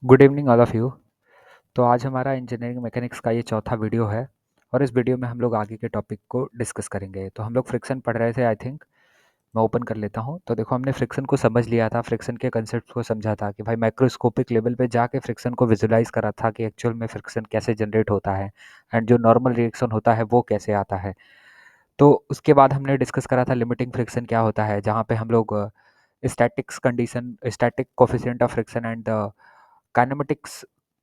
Good evening all of you. तो आज हमारा इंजीनियरिंग मैकेनिक्स का ये चौथा वीडियो है और इस वीडियो में हम लोग आगे के टॉपिक को डिस्कस करेंगे। तो हम लोग फ्रिक्शन पढ़ रहे थे आई थिंक। मैं ओपन कर लेता हूँ। तो देखो हमने फ्रिक्शन को समझ लिया था, फ्रिक्शन के कंसेप्ट को समझा था कि भाई माइक्रोस्कोपिक लेवल पे जाके फ्रिक्शन को विजुलाइज करा था कि एक्चुअल में फ्रिक्शन कैसे जनरेट होता है एंड जो नॉर्मल रिएक्शन होता है वो कैसे आता है। तो उसके बाद हमने डिस्कस करा था लिमिटिंग फ्रिक्शन क्या होता है, जहाँ पे हम लोग statics condition, static coefficient of friction and the kinematics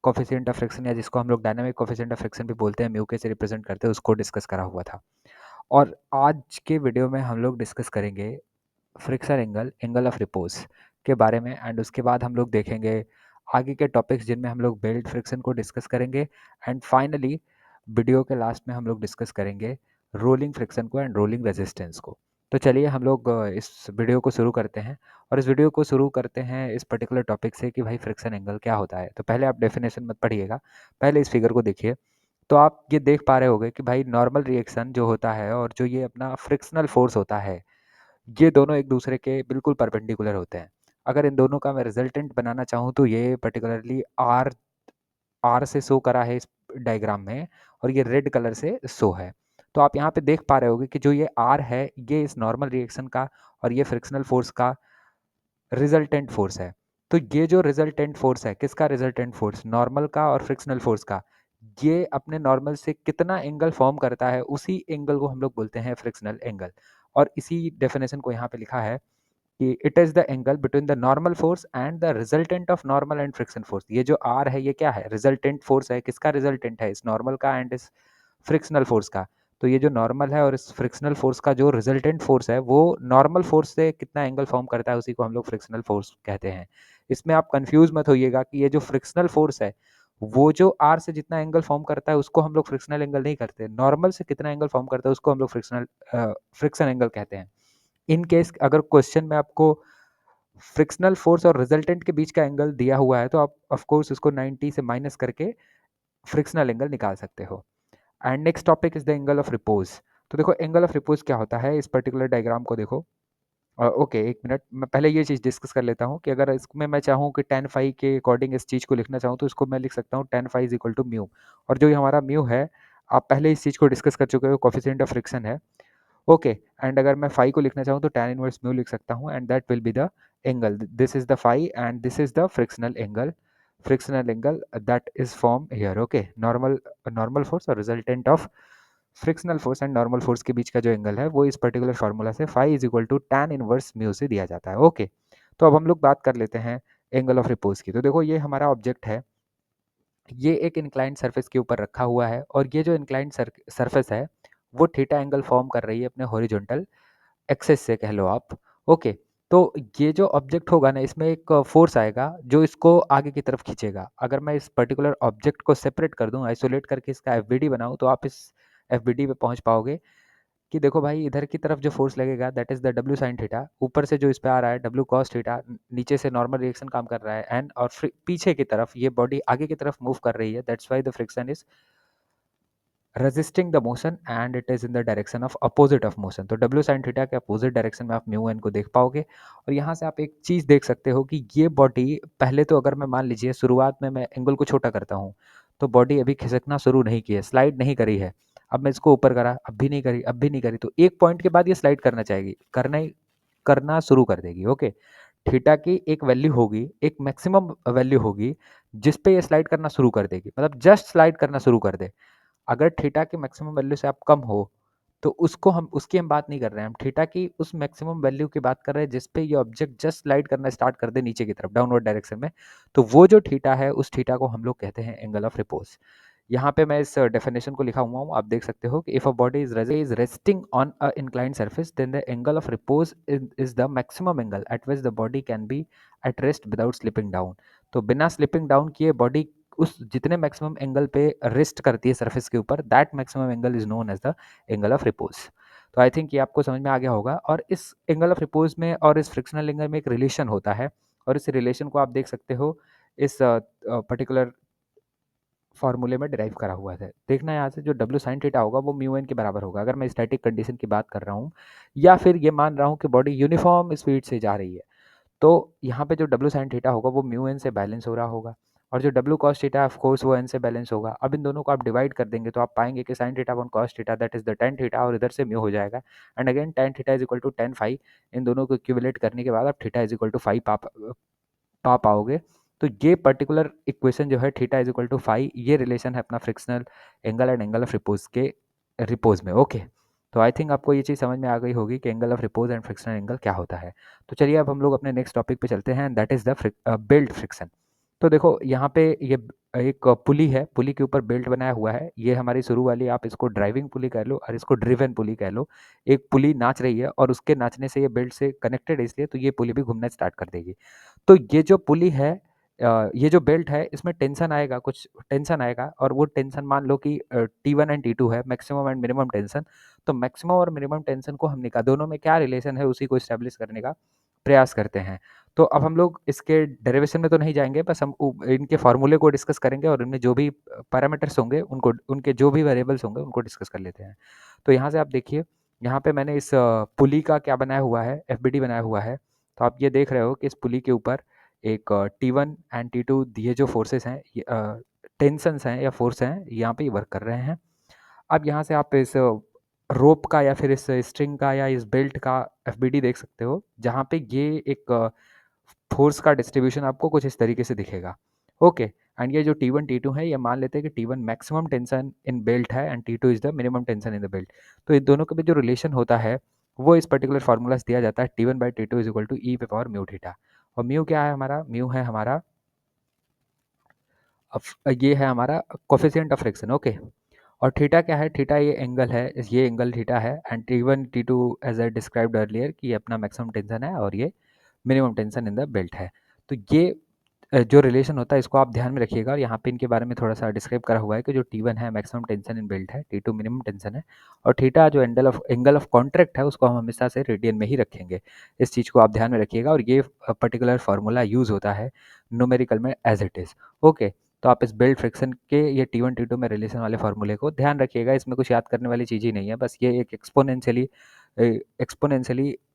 coefficient of friction, या जिसको हम लोग डायनामिक कोफिशिएंट ऑफ फ्रिक्शन भी बोलते हैं, म्यू के से रिप्रेजेंट करते हैं, उसको डिस्कस करा हुआ था। और आज के वीडियो में हम लोग डिस्कस करेंगे friction angle, angle of repose के बारे में। एंड उसके बाद हम लोग देखेंगे आगे के टॉपिक्स जिनमें हम लोग बेल्ट फ्रिक्शन को डिस्कस करेंगे। एंड फाइनली वीडियो के लास्ट में हम लोग डिस्कस करेंगे रोलिंग फ्रिक्शन को एंड रोलिंग रेजिस्टेंस को। तो चलिए हम लोग इस वीडियो को शुरू करते हैं। और इस वीडियो को शुरू करते हैं इस पर्टिकुलर टॉपिक से कि भाई फ्रिक्शन एंगल क्या होता है। तो पहले आप डेफिनेशन मत पढ़िएगा, पहले इस फिगर को देखिए। तो आप ये देख पा रहे होंगे कि भाई नॉर्मल रिएक्शन जो होता है और जो ये अपना फ्रिक्शनल फोर्स होता है, ये दोनों एक दूसरे के बिल्कुल परपेंडिकुलर होते हैं। अगर इन दोनों का मैं रिजल्टेंट बनाना चाहूँ तो ये पर्टिकुलरली आर आर से शो करा है इस डायग्राम में, और ये रेड कलर से शो है। तो आप यहाँ पे देख पा रहे होगे कि जो ये आर है ये इस नॉर्मल रिएक्शन का और ये फ्रिक्शनल फोर्स का रिजल्टेंट फोर्स है। तो ये जो रिजल्टेंट फोर्स है, किसका रिजल्टेंट फोर्स? नॉर्मल का और फ्रिक्शनल फोर्स का। ये अपने नॉर्मल से कितना एंगल फॉर्म करता है, उसी एंगल को हम लोग बोलते हैं फ्रिक्शनल एंगल। और इसी डेफिनेशन को यहाँ पे लिखा है कि it is the angle between the normal force and the resultant of normal and friction force. ये जो आर है ये क्या है? रिजल्टेंट फोर्स है। किसका रिजल्टेंट है? इस नॉर्मल का एंड इस फ्रिक्शनल फोर्स का। तो ये जो नॉर्मल है और इस फ्रिक्शनल फोर्स का जो रिजल्टेंट फोर्स है वो नॉर्मल फोर्स से कितना एंगल फॉर्म करता है, उसी को हम लोग फ्रिक्शनल फोर्स कहते हैं। इसमें आप कंफ्यूज मत होइएगा कि ये जो फ्रिक्शनल फोर्स है वो जो आर से जितना एंगल फॉर्म करता है उसको हम लोग फ्रिक्शनल एंगल नहीं करते। नॉर्मल से कितना एंगल फॉर्म करता है उसको हम लोग फ्रिक्शन एंगल कहते हैं। इन केस अगर क्वेश्चन में आपको फ्रिक्शनल फोर्स और रिजल्टेंट के बीच का एंगल दिया हुआ है तो आप ऑफ कोर्स उसको 90 से माइनस करके फ्रिक्शनल एंगल निकाल सकते हो। And next topic is the angle of repose. तो देखो एंगल ऑफ रिपोज क्या होता है, इस पर्टिकुलर डायग्राम को देखो। ओके एक मिनट, मैं पहले ये चीज़ डिस्कस कर लेता हूँ कि अगर इसमें मैं चाहूँ कि tan फाई के अकॉर्डिंग इस चीज़ को लिखना चाहूँ तो इसको मैं लिख सकता हूँ tan phi is equal to mu. और जो ये हमारा म्यू है, आप पहले इस चीज़ को डिस्कस कर चुके हो, कोफिशिएंट ऑफ फ्रिक्शन है। ओके एंड अगर मैं फाई को लिखना चाहूँ तो tan इनवर्स म्यू लिख सकता हूँ and that will be the angle. This is the phi and this is the frictional angle, frictional angle that is form here. Okay, normal normal force और resultant of frictional force and normal force के बीच का जो angle है वो इस particular formula से phi is equal to tan inverse mu से दिया जाता है। ओके, तो अब हम लोग बात कर लेते हैं एंगल ऑफ रिपोज की। तो देखो ये हमारा ऑब्जेक्ट है, ये एक इंक्लाइंड सरफेस के ऊपर रखा हुआ है और ये जो इंक्लाइंड सरफेस है वो थीटा एंगल फॉर्म कर रही है अपने हॉरिजॉन्टल एक्सेस से, कह लो आप। ओके, तो ये जो ऑब्जेक्ट होगा ना, इसमें एक फोर्स आएगा जो इसको आगे की तरफ खींचेगा। अगर मैं इस पर्टिकुलर ऑब्जेक्ट को सेपरेट कर दूं, आइसोलेट करके इसका एफबीडी बनाऊं, तो आप इस एफबीडी पे पहुंच पाओगे कि देखो भाई इधर की तरफ जो फोर्स लगेगा that is the W sine theta, ऊपर से जो इस पे आ रहा है डब्ल्यू कॉस थीटा, नीचे से नॉर्मल रिएक्शन काम कर रहा है एंड, और पीछे की तरफ ये बॉडी आगे की तरफ मूव कर रही है, that's why the friction is resisting the motion and it is in the direction of opposite of motion. तो डब्ल्यू साइन थीटा के अपोजिट डायरेक्शन में आप म्यू एन को देख पाओगे। और यहाँ से आप एक चीज़ देख सकते हो कि ये बॉडी पहले तो, अगर मैं मान लीजिए शुरुआत में मैं एंगल को छोटा करता हूँ, तो बॉडी अभी खिसकना शुरू नहीं की है, स्लाइड नहीं करी है। अब मैं इसको ऊपर करा, अब भी नहीं करी, अब भी नहीं करी, तो एक पॉइंट के बाद ये स्लाइड करना चाहेगी, करना शुरू कर देगी। ओके, थीटा की एक वैल्यू होगी, एक मैक्सिमम वैल्यू होगी जिस पे ये स्लाइड करना शुरू कर देगी, मतलब जस्ट स्लाइड करना शुरू कर दे। अगर थीटा की मैक्सिमम वैल्यू से आप कम हो तो उसकी हम बात नहीं कर रहे हैं, हम थीटा की उस मैक्सिमम वैल्यू की बात कर रहे हैं जिस पे ये ऑब्जेक्ट जस्ट स्लाइड करना स्टार्ट कर दे नीचे की तरफ, डाउनवर्ड डायरेक्शन में। तो वो जो थीटा है उस थीटा को हम लोग कहते हैं एंगल ऑफ रिपोज। यहाँ पे मैं इस डेफिनेशन को लिखा हुआ हूँ, आप देख सकते हो कि if a body is resting on a inclined surface then the angle of repose is the maximum angle at which the body can be at rest without slipping down. तो बिना स्लिपिंग डाउन किए body उस जितने maximum angle पे rest करती है surface के ऊपर, that maximum angle is known as the angle of repose. तो आई थिंक ये आपको समझ में आ गया होगा। और इस एंगल ऑफ रिपोज में और इस फ्रिक्शनल एंगल में एक रिलेशन होता है, और इस रिलेशन को आप देख सकते हो इस पर्टिकुलर फॉर्मूले में डिराइव करा हुआ है। देखना यहाँ से जो डब्ल्यू साइन थीटा होगा वो म्यू एन के बराबर होगा, अगर मैं स्टैटिक कंडीशन की बात कर रहा हूँ, या फिर ये मान रहा हूँ कि बॉडी यूनिफॉर्म स्पीड से जा रही है, तो यहाँ पे जो डब्ल्यू साइन थीटा होगा वो म्यू एन से बैलेंस हो रहा होगा। और जो W cos theta of course वो एन से बैलेंस होगा। अब इन दोनों को आप डिवाइड कर देंगे तो आप पाएंगे कि sine theta upon cos theta that is the tan theta, और इधर से म्यू हो जाएगा। And again tan theta is equal to tan phi. इन दोनों को इक्विवेलेट करने के बाद आप theta is equal to phi पा पाओगे। तो ये पर्टिकुलर इक्वेशन जो है theta is equal to phi, ये रिलेशन है अपना frictional angle and angle of repose के रिपोज में। ओके, तो आई थिंक आपको ये चीज़ समझ में आ गई होगी कि angle of repose and frictional angle क्या होता है। तो चलिए अब हम लोग अपने नेक्स्ट टॉपिक पे चलते हैं, that is the belt friction. तो देखो यहाँ पे ये एक पुली है, पुली के ऊपर बेल्ट बनाया हुआ है। ये हमारी शुरू वाली, आप इसको ड्राइविंग पुली कह लो और इसको ड्रिवन पुली कह लो। एक पुली नाच रही है और उसके नाचने से ये बेल्ट से कनेक्टेड है, इसलिए तो ये पुली भी घूमना स्टार्ट कर देगी। तो ये जो पुली है, ये जो बेल्ट है, इसमें टेंशन आएगा, कुछ टेंशन आएगा, और वो टेंशन मान लो कि T1 एंड T2 है, मैक्सिमम एंड मिनिमम टेंशन। तो मैक्सिमम और मिनिमम टेंशन को हम निकाल, दोनों में क्या रिलेशन है उसी को इस्टेब्लिश करने का प्रयास करते हैं। तो अब हम लोग इसके डेरिवेशन में तो नहीं जाएंगे, बस हम इनके फॉर्मूले को डिस्कस करेंगे और इनमें जो भी पैरामीटर्स होंगे उनको, उनके जो भी वेरिएबल्स होंगे उनको डिस्कस कर लेते हैं। तो यहाँ से आप देखिए, यहाँ पे मैंने इस पुली का क्या बनाया हुआ है, FBD बनाया हुआ है। तो आप ये देख रहे हो कि इस पुली के ऊपर एक T1 एंड T2 ये जो फोर्सेस हैं, टेंशन्स हैं या फोर्स हैं, यहाँ पे वर्क कर रहे हैं। अब यहाँ से आप इस रोप का या फिर इस स्ट्रिंग का या इस बेल्ट का FBD देख सकते हो, जहाँ पे ये एक फोर्स का डिस्ट्रीब्यूशन आपको कुछ इस तरीके से दिखेगा। ओके, एंड ये जो T1 T2 है, ये मान लेते हैं कि T1 maximum tension in belt है and T2 is the minimum tension in the belt. तो इन दोनों के बीच जो रिलेशन होता है वो इस पर्टिकुलर फार्मूला से दिया जाता है, T1 by T2 is equal to e पे पावर म्यू थीटा। और म्यू क्या है हमारा, म्यू है हमारा ये है हमारा कोफिशिएंट ऑफ फ्रिक्शन। ओके, और थीटा क्या है, थीटा ये एंगल है, ये एंगल थीटा है। And T1 T2 as I described earlier कि ये अपना मैक्सिमम टेंशन है और ये minimum tension in the belt है। तो ये जो रिलेशन होता है इसको आप ध्यान में रखिएगा, और यहाँ पे इनके बारे में थोड़ा सा डिस्क्राइब करा हुआ है कि जो T1 है मैक्सिमम टेंशन इन बेल्ट है, T2 मिनिमम टेंशन है, और थीटा जो एंगल ऑफ कॉन्ट्रैक्ट है उसको हम हमेशा से रेडियन में ही रखेंगे। इस चीज़ को आप ध्यान में रखिएगा, और ये पर्टिकुलर फार्मूला यूज़ होता है न्यूमेरिकल में एज इट इज़। ओके, तो आप इस बेल्ट फ्रिक्शन के ये T1 T2 में रिलेशन वाले फार्मूले को ध्यान रखिएगा। इसमें कुछ याद करने वाली चीज़ ही नहीं है, बस ये एक एक्सपोनेंशियली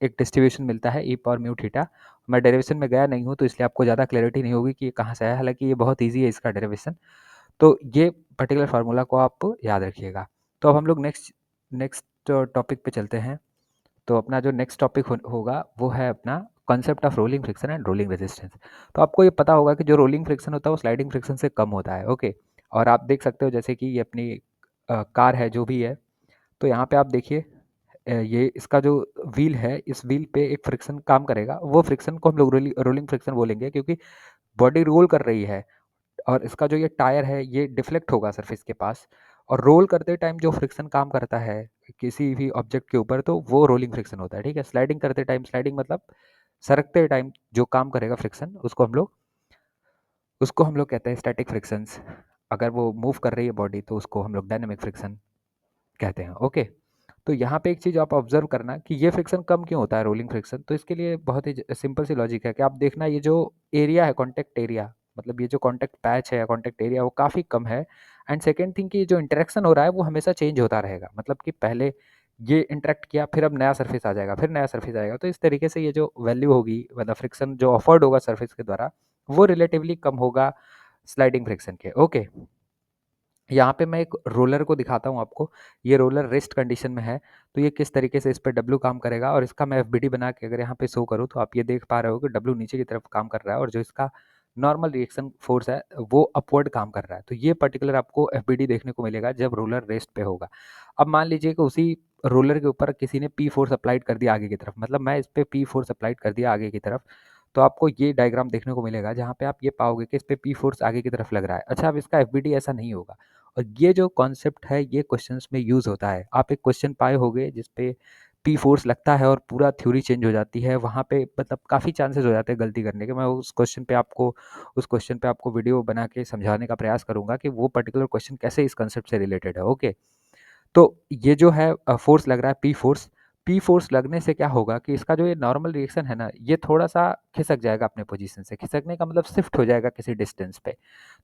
एक डिस्ट्रीब्यूशन मिलता है ई पावर म्यू थीटा। मैं डेरिवेशन में गया नहीं हूँ तो इसलिए आपको ज़्यादा क्लैरिटी नहीं होगी कि ये कहाँ से आया, हालांकि ये बहुत ईजी है इसका डेरिवेशन। तो ये पर्टिकुलर फार्मूला को आप याद रखिएगा। तो अब हम लोग नेक्स्ट नेक्स्ट टॉपिक पे चलते हैं। तो अपना जो नेक्स्ट टॉपिक होगा वो है अपना concept of rolling friction and rolling resistance. तो आपको ये पता होगा कि जो रोलिंग फ्रिक्शन होता है वो स्लाइडिंग फ्रिक्शन से कम होता है। ओके, और आप देख सकते हो जैसे कि ये अपनी कार है जो भी है, तो यहाँ पे आप देखिए ये इसका जो व्हील है, इस व्हील पे एक फ्रिक्शन काम करेगा, वो फ्रिक्शन को हम लोग रोलिंग फ्रिक्शन बोलेंगे, क्योंकि बॉडी रोल कर रही है और इसका जो ये टायर है ये डिफ्लेक्ट होगा सरफेस के पास, और रोल करते टाइम जो फ्रिक्शन काम करता है किसी भी ऑब्जेक्ट के ऊपर, तो वो रोलिंग फ्रिक्शन होता है। ठीक है, स्लाइडिंग करते टाइम, स्लाइडिंग मतलब सरकते टाइम जो काम करेगा फ्रिक्शन, उसको हम लोग कहते हैं स्टैटिक फ्रिक्शंस। अगर वो मूव कर रही है बॉडी तो उसको हम लोग डायनेमिक फ्रिक्शन कहते हैं। ओके, तो यहाँ पे एक चीज़ आप ऑब्जर्व करना कि ये फ्रिक्शन कम क्यों होता है, रोलिंग फ्रिक्शन। तो इसके लिए बहुत ही सिंपल सी लॉजिक है कि आप देखना, ये जो एरिया है, कॉन्टैक्ट एरिया, मतलब ये जो कॉन्टैक्ट पैच है या कॉन्टैक्ट एरिया, वो काफ़ी कम है। एंड सेकेंड थिंग कि जो इंटरेक्शन हो रहा है वो हमेशा चेंज होता रहेगा, मतलब कि पहले ये इंटरेक्ट किया, फिर अब नया सरफेस आ जाएगा, फिर नया सरफेस आएगा। तो इस तरीके से ये जो वैल्यू होगी, मतलब फ्रिक्शन जो ऑफर्ड होगा सरफेस के द्वारा, वो रिलेटिवली कम होगा स्लाइडिंग फ्रिक्शन के। ओके, यहाँ पे मैं एक रोलर को दिखाता हूँ आपको। ये रोलर रेस्ट कंडीशन में है, तो ये किस तरीके से इस पे डब्ल्यू काम करेगा, और इसका मैं FBD बना के अगर यहाँ पे शो करूँ तो आप ये देख पा रहे हो कि डब्ल्यू नीचे की तरफ काम कर रहा है और जो इसका नॉर्मल रिएक्शन फोर्स है वो अपवर्ड काम कर रहा है। तो ये पर्टिकुलर आपको FBD देखने को मिलेगा जब रोलर रेस्ट पे होगा। अब मान लीजिए कि उसी रोलर के ऊपर किसी ने P फोर्स अप्लाइड कर दिया आगे की तरफ, मतलब मैं इस पे P फोर्स अप्लाइड कर दिया आगे की तरफ, तो आपको ये डायग्राम देखने को मिलेगा जहाँ पे आप ये पाओगे कि इस पे P फोर्स आगे की तरफ लग रहा है। अच्छा, अब इसका FBD ऐसा नहीं होगा, और ये जो कॉन्सेप्ट है ये क्वेश्चंस में यूज़ होता है। आप एक क्वेश्चन पाए होंगे जिस पे P फोर्स लगता है और पूरा थ्योरी चेंज हो जाती है, वहाँ पे मतलब काफ़ी चांसेस हो जाते हैं गलती करने के। मैं उस क्वेश्चन पे आपको वीडियो बना के समझाने का प्रयास करूँगा कि वो पर्टिकुलर क्वेश्चन कैसे इस कंसेप्ट से रिलेटेड है। ओके, तो ये जो है फोर्स लग रहा है पी फोर्स लगने से क्या होगा कि इसका जो ये नॉर्मल रिएक्शन है ना, ये थोड़ा सा खिसक जाएगा अपने पोजीशन से। खिसकने का मतलब शिफ्ट हो जाएगा किसी डिस्टेंस पे।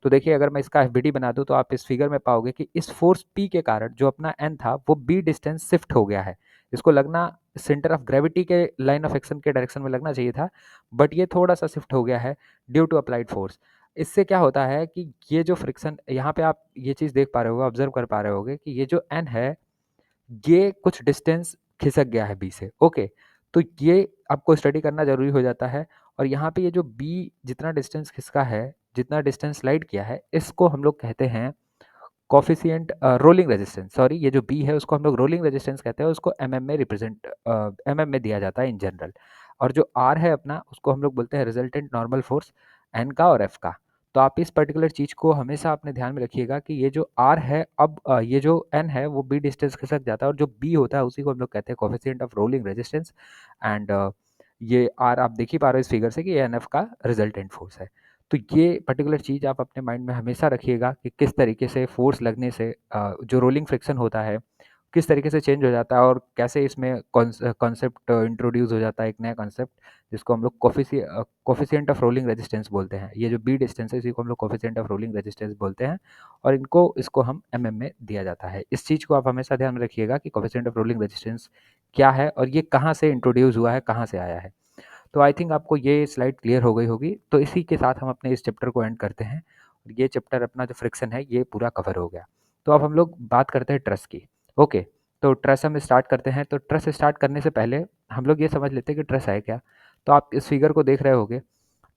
तो देखिए, अगर मैं इसका FBD बना दूं तो आप इस फिगर में पाओगे कि इस फोर्स P के कारण जो अपना N था वो B डिस्टेंस शिफ्ट हो गया है। इसको लगना सेंटर ऑफ ग्रेविटी के लाइन ऑफ एक्शन के डायरेक्शन में लगना चाहिए था, बट ये थोड़ा सा शिफ्ट हो गया है ड्यू टू अप्लाइड फोर्स। इससे क्या होता है कि ये जो फ्रिक्शन यहाँ पे आप ये चीज़ देख पा रहे होगे, ऑब्जर्व कर पा रहे होगे कि ये जो एन है, ये कुछ डिस्टेंस खिसक गया है बी से। ओके, तो ये आपको स्टडी करना ज़रूरी हो जाता है। और यहाँ पे ये जो बी जितना डिस्टेंस खिसका है, जितना डिस्टेंस स्लाइड किया है, इसको हम लोग कहते हैं कोफिशिएंट रोलिंग रेजिस्टेंस। सॉरी, ये जो बी है उसको हम लोग रोलिंग रेजिस्टेंस कहते हैं, उसको एमएम में रिप्रेजेंट एमएम में दिया जाता है इन जनरल। और जो आर है अपना, उसको हम लोग बोलते हैं रिजल्टेंट नॉर्मल फोर्स एन का और एफ का। तो आप इस पर्टिकुलर चीज़ को हमेशा अपने ध्यान में रखिएगा कि ये जो आर है, अब ये जो एन है वो बी डिस्टेंस खिसक जाता है, और जो बी होता है उसी को हम लोग कहते हैं coefficient of rolling resistance. And ये आर आप देख ही पा रहे हो इस फिगर से कि ये एन एफ का रिजल्टेंट फोर्स है। तो ये पर्टिकुलर चीज़ आप अपने माइंड में हमेशा रखिएगा कि किस तरीके से फोर्स लगने से जो रोलिंग फ्रिक्शन होता है किस तरीके से चेंज हो जाता है, और कैसे इसमें कॉन्सेप्ट इंट्रोड्यूस हो जाता है, एक नया कॉन्सेप्ट जिसको हम लोग कोफिशिएंट ऑफ रोलिंग रेजिस्टेंस बोलते हैं। ये जो बी डिस्टेंस है इसी को हम लोग कोफिशिएंट ऑफ रोलिंग रेजिस्टेंस बोलते हैं, और इसको हम एमएम में दिया जाता है। इस चीज़ को आप हमेशा ध्यान में रखिएगा कि कोफिशिएंट ऑफ रोलिंग रेजिस्टेंस क्या है और ये कहाँ से इंट्रोड्यूस हुआ है, कहाँ से आया है। तो आई थिंक आपको ये स्लाइड क्लियर हो गई होगी। तो इसी के साथ हम अपने इस चैप्टर को एंड करते हैं। ये चैप्टर अपना जो फ्रिक्शन है ये पूरा कवर हो गया। तो अब हम लोग बात करते हैं ट्रस की। ओके, तो ट्रस हम स्टार्ट करते हैं। तो ट्रस स्टार्ट करने से पहले हम लोग ये समझ लेते हैं कि ट्रस है क्या। तो आप इस फिगर को देख रहे होगे।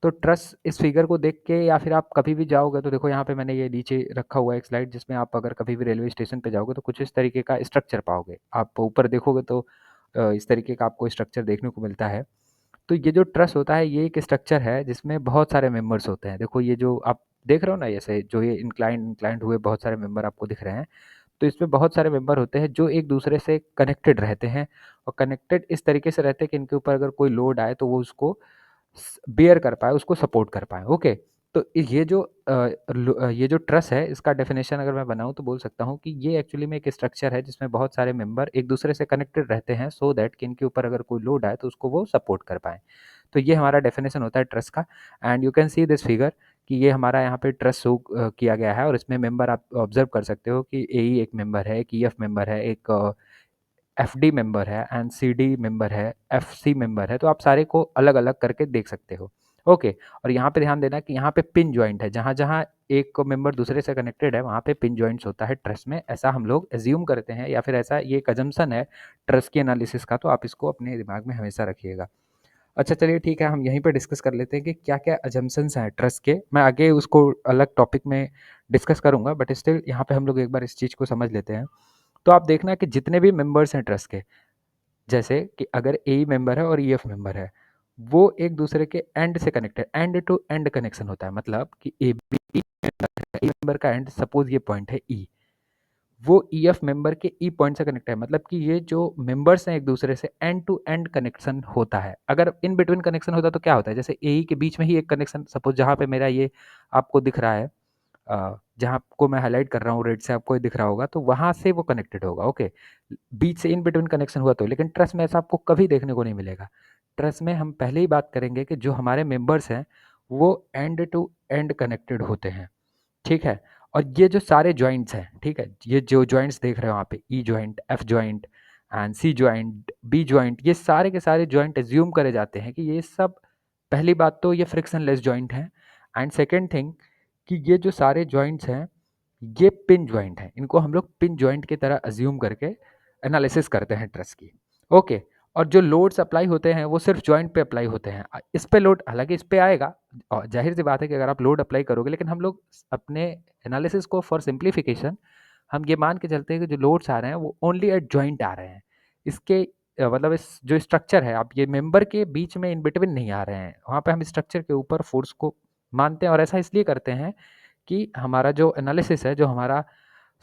तो ट्रस इस फिगर को देख के, या फिर आप कभी भी जाओगे तो देखो यहाँ पे मैंने ये नीचे रखा हुआ है एक स्लाइड, जिसमें आप अगर कभी भी रेलवे स्टेशन पे जाओगे तो कुछ इस तरीके का स्ट्रक्चर पाओगे। आप ऊपर देखोगे तो इस तरीके का आपको स्ट्रक्चर देखने को मिलता है। तो ये जो ट्रस्ट होता है ये एक स्ट्रक्चर है जिसमें बहुत सारे मेंबर्स होते हैं। देखो ये जो आप देख रहे हो ना, ऐसे जो ये इंक्लाइंड हुए बहुत सारे मेंबर आपको दिख रहे हैं। तो इसमें बहुत सारे मेंबर होते हैं जो एक दूसरे से कनेक्टेड रहते हैं, और कनेक्टेड इस तरीके से रहते हैं कि इनके ऊपर अगर कोई लोड आए तो वो उसको बेयर कर पाए, उसको सपोर्ट कर पाए। ओके, तो ये जो ट्रस है इसका डेफिनेशन अगर मैं बनाऊं तो बोल सकता हूं कि ये एक्चुअली में एक स्ट्रक्चर है जिसमें बहुत सारे मेंबर एक दूसरे से कनेक्टेड रहते हैं, सो दैट कि इनके ऊपर अगर कोई लोड आए तो उसको वो सपोर्ट कर पाए। तो ये हमारा डेफिनेशन होता है ट्रस का। And you can see this figure कि ये हमारा यहाँ पे ट्रस शो किया गया है, और इसमें मेंबर आप ऑब्जर्व कर सकते हो कि ए एक मेंबर है, एक ई एफ मेंबर है, एक एफ डी मेंबर है, एंड सी डी मेंबर है, एफ सी मेंबर है। तो आप सारे को अलग अलग करके देख सकते हो। ओके, और यहाँ पे ध्यान देना कि यहाँ पे पिन जॉइंट है, जहाँ जहाँ एक मेंबर दूसरे से कनेक्टेड है वहाँ पे पिन जॉइंट्स होता है ट्रस में। ऐसा हम लोग एज्यूम करते हैं, या फिर ऐसा ये एक अजम्पशन है ट्रस की एनालिसिस का। तो आप इसको अपने दिमाग में हमेशा रखिएगा। अच्छा चलिए ठीक है, हम यहीं पे डिस्कस कर लेते हैं कि क्या क्या अजम्पशंस हैं ट्रस्ट के। मैं आगे उसको अलग टॉपिक में डिस्कस करूंगा, बट स्टिल यहाँ पे हम लोग एक बार इस चीज़ को समझ लेते हैं। तो आप देखना कि जितने भी मेंबर्स हैं ट्रस्ट के, जैसे कि अगर ए मेंबर है और ई एफ मेंबर है, वो एक दूसरे के एंड से connected, end to end connection होता है। मतलब कि ए बी मेंबर का एंड, सपोज ये पॉइंट है ई, वो ई एफ मेंबर के ई पॉइंट से कनेक्ट है। मतलब कि ये जो मेंबर्स हैं एक दूसरे से एंड टू एंड कनेक्शन होता है। अगर इन बिटवीन कनेक्शन होता तो क्या होता है, जैसे ए ई के बीच में ही एक कनेक्शन, सपोज जहाँ पे मेरा ये आपको दिख रहा है, जहाँ आपको मैं हाईलाइट कर रहा हूँ रेड से, आपको दिख रहा होगा, तो वहाँ से वो कनेक्टेड होगा। ओके, बीच से इन बिटवीन कनेक्शन हुआ तो। लेकिन ट्रस्ट में ऐसा आपको कभी देखने को नहीं मिलेगा। ट्रस्ट में हम पहले ही बात करेंगे कि जो हमारे मेंबर्स हैं वो एंड टू एंड कनेक्टेड होते हैं। ठीक है, और ये जो सारे जॉइंट्स हैं, ठीक है, ये जो जॉइंट्स देख रहे हो वहाँ पे, E joint, F joint and C joint, B joint, ये सारे के सारे जॉइंट एज्यूम करे जाते हैं कि ये सब, पहली बात तो ये फ्रिक्शनलेस जॉइंट हैं। एंड सेकेंड थिंग कि ये जो सारे जॉइंट्स हैं ये पिन जॉइंट हैं। इनको हम लोग पिन जॉइंट की तरह अज्यूम करके एनालिसिस करते हैं ट्रस की। ओके, और जो लोड्स अप्लाई होते हैं वो सिर्फ जॉइंट पे अप्लाई होते हैं। इस पे लोड हालांकि इस पे आएगा, और जाहिर सी बात है कि अगर आप लोड अप्लाई करोगे, लेकिन हम लोग अपने एनालिसिस को फॉर सिंप्लीफिकेशन हम ये मान के चलते हैं कि जो लोड्स आ रहे हैं वो ओनली एट जॉइंट आ रहे हैं। इसके मतलब इस जो स्ट्रक्चर है, आप ये मेंबर के बीच में इन बिटवीन नहीं आ रहे हैं, वहाँ पे हम स्ट्रक्चर के ऊपर फोर्स को मानते हैं। और ऐसा इसलिए करते हैं कि हमारा जो एनालिसिस है, जो हमारा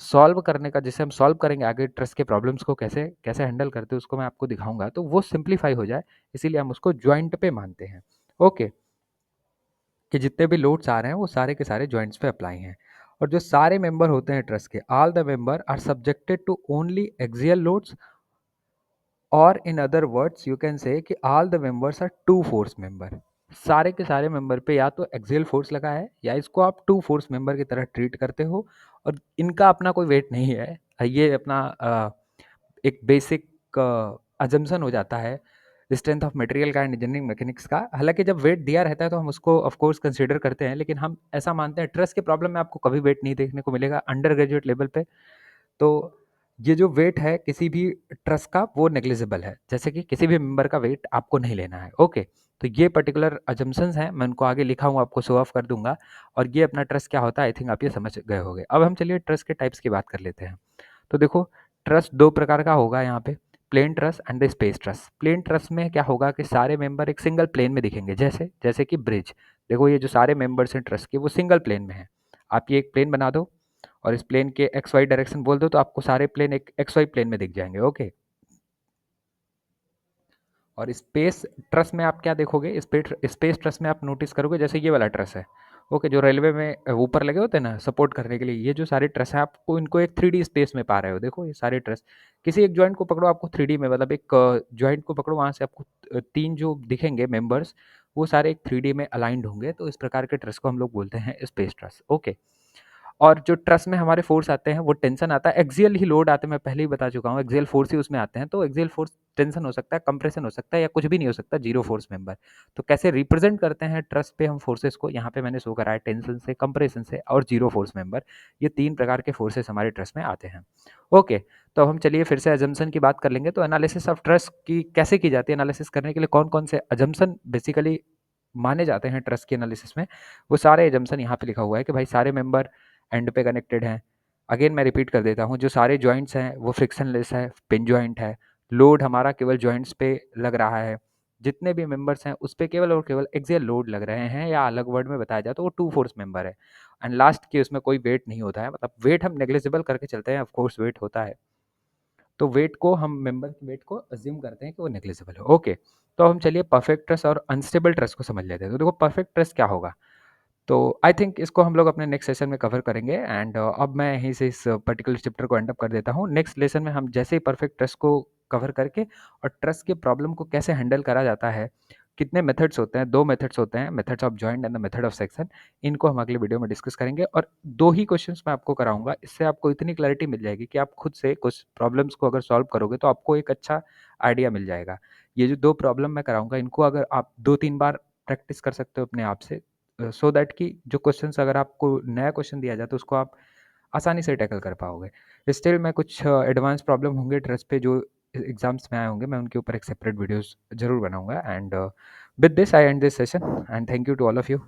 सॉल्व करने का, जिसे हम सॉल्व करेंगे आगे ट्रस्ट के प्रॉब्लम्स को कैसे कैसे हैंडल करते हैं उसको मैं आपको दिखाऊंगा, तो वो सिंप्लीफाई हो जाए, इसीलिए हम उसको जॉइंट पे मानते हैं। ओके, कि जितने भी लोड्स आ रहे हैं वो सारे के सारे जॉइंट्स पे अप्लाई हैं। और जो सारे मेंबर होते हैं ट्रस्ट के, all the member are subjected to only axial loads, और in other words you can say कि all the members are two force member. सारे के सारे मेंबर पे या तो एक्सियल फोर्स लगा है, या इसको आप टू फोर्स मेंबर की तरह ट्रीट करते हो, और इनका अपना कोई वेट नहीं है। ये अपना एक बेसिक अजम्पशन हो जाता है स्ट्रेंथ ऑफ मटेरियल का एंड इंजीनियरिंग मैकेनिक्स का। हालांकि जब वेट दिया रहता है तो हम उसको ऑफ कोर्स कंसीडर करते हैं, लेकिन हम ऐसा मानते हैं ट्रस्ट के प्रॉब्लम में आपको कभी वेट नहीं देखने को मिलेगा अंडर ग्रेजुएट लेवल पे। तो ये जो वेट है किसी भी ट्रस्ट का वो नेग्लिजिबल है, जैसे कि किसी भी मेंबर का वेट आपको नहीं लेना है। ओके, तो ये पर्टिकुलर अजम्पशंस हैं, मैं उनको आगे लिखा हूँ, आपको शो ऑफ कर दूंगा। और ये अपना ट्रस्ट क्या होता है आई थिंक आप ये समझ गए होंगे। अब हम चलिए ट्रस्ट के टाइप्स की बात कर लेते हैं। तो देखो, ट्रस्ट दो प्रकार का होगा यहाँ पे, plane truss and the space truss. Plane truss में क्या होगा कि सारे मेंबर एक सिंगल प्लेन में दिखेंगे, जैसे जैसे कि ब्रिज। देखो ये जो सारे मेंबर्स हैं ट्रस्ट के वो सिंगल प्लेन में हैं। आप ये एक प्लेन बना दो और इस प्लेन के एक्स वाई डायरेक्शन बोल दो तो आपको सारे प्लेन एक एक्स वाई प्लेन में दिख जाएंगे। ओके, और स्पेस ट्रस्ट में आप क्या देखोगे, स्पेस ट्रस्ट में आप नोटिस करोगे जैसे ये वाला ट्रस्ट है। ओके, जो रेलवे में ऊपर लगे होते हैं ना सपोर्ट करने के लिए, ये जो सारे ट्रस्ट हैं आपको इनको एक 3D स्पेस में पा रहे हो। देखो ये सारे ट्रस्ट किसी एक जॉइंट को पकड़ो आपको 3D में, मतलब एक जॉइंट को पकड़ो वहां से आपको तीन जो दिखेंगे मेंबर्स वो सारे एक 3D में अलाइंड होंगे। तो इस प्रकार के ट्रस्ट को हम लोग बोलते हैं स्पेस ट्रस्ट। ओके, और जो ट्रस में हमारे फोर्स आते हैं वो टेंशन आता है, एक्सियल ही लोड आते हैं, मैं पहले ही बता चुका हूँ एक्सियल फोर्स ही उसमें आते हैं। तो एक्सियल फोर्स टेंशन हो सकता है, कंप्रेशन हो सकता है, या कुछ भी नहीं हो सकता, जीरो फोर्स मेंबर। तो कैसे रिप्रेजेंट करते हैं ट्रस पे हम फोर्सेस को, यहाँ पे मैंने शो करा है टेंशन से, कंप्रेशन से और जीरो फोर्स मेंबर। ये तीन प्रकार के फोर्सेस हमारे ट्रस में आते हैं। ओके, तो अब हम चलिए फिर से अजम्पशन की बात कर लेंगे। तो एनालिसिस ऑफ ट्रस्ट की कैसे की जाती है, एनालिसिस करने के लिए कौन कौन से अजम्पशन बेसिकली माने जाते हैं ट्रस्ट की एनालिसिस में, वो सारे एजम्पशन यहाँ पे लिखा हुआ है कि भाई सारे मेंबर एंड पे कनेक्टेड हैं। अगेन मैं रिपीट कर देता हूँ, जो सारे जॉइंट्स हैं वो फ्रिक्शनलेस है, पिन जॉइंट है, लोड हमारा केवल जॉइंट्स पे लग रहा है, जितने भी मेंबर्स हैं उस पर केवल और केवल एक्सियल लोड लग रहे हैं, या अलग वर्ड में बताया जाए तो वो टू फोर्स मेंबर है। एंड लास्ट की उसमें कोई वेट नहीं होता है, मतलब वेट हम नेग्लिजिबल करके चलते हैं, ऑफकोर्स वेट होता है, तो वेट को हम मेंबर के वेट को अज्यूम करते हैं कि वो नेग्लिजिबल है। ओके, तो हम चलिए परफेक्ट ट्रस्ट और अनस्टेबल ट्रस्ट को समझ लेते हैं। तो देखो परफेक्ट ट्रस्ट क्या होगा, तो आई थिंक इसको हम लोग अपने नेक्स्ट सेशन में कवर करेंगे। एंड अब मैं यहीं से इस पर्टिकुलर चैप्टर को एंड अप कर देता हूँ। नेक्स्ट लेसन में हम जैसे ही परफेक्ट ट्रस्ट को कवर करके और ट्रस्ट के प्रॉब्लम को कैसे हैंडल करा जाता है, कितने मेथड्स होते हैं, दो मेथड्स होते हैं, methods of joint and the method of section, इनको हम अगले वीडियो में डिस्कस करेंगे। और दो ही क्वेश्चंस मैं आपको कराऊंगा, इससे आपको इतनी क्लैरिटी मिल जाएगी कि आप खुद से कुछ प्रॉब्लम्स को अगर सॉल्व करोगे तो आपको एक अच्छा आइडिया मिल जाएगा। ये जो दो प्रॉब्लम मैं कराऊंगा इनको अगर आप 2-3 बार प्रैक्टिस कर सकते हो अपने आप से, सो दैट कि जो क्वेश्चंस अगर आपको नया क्वेश्चन दिया जाए तो उसको आप आसानी से टैकल कर पाओगे। स्टिल मैं कुछ एडवांस प्रॉब्लम होंगे ट्रस्ट पे जो एग्जाम्स में आए होंगे, मैं उनके ऊपर एक सेपरेट वीडियोस जरूर बनाऊंगा। And with this I end this session and thank you to all of you.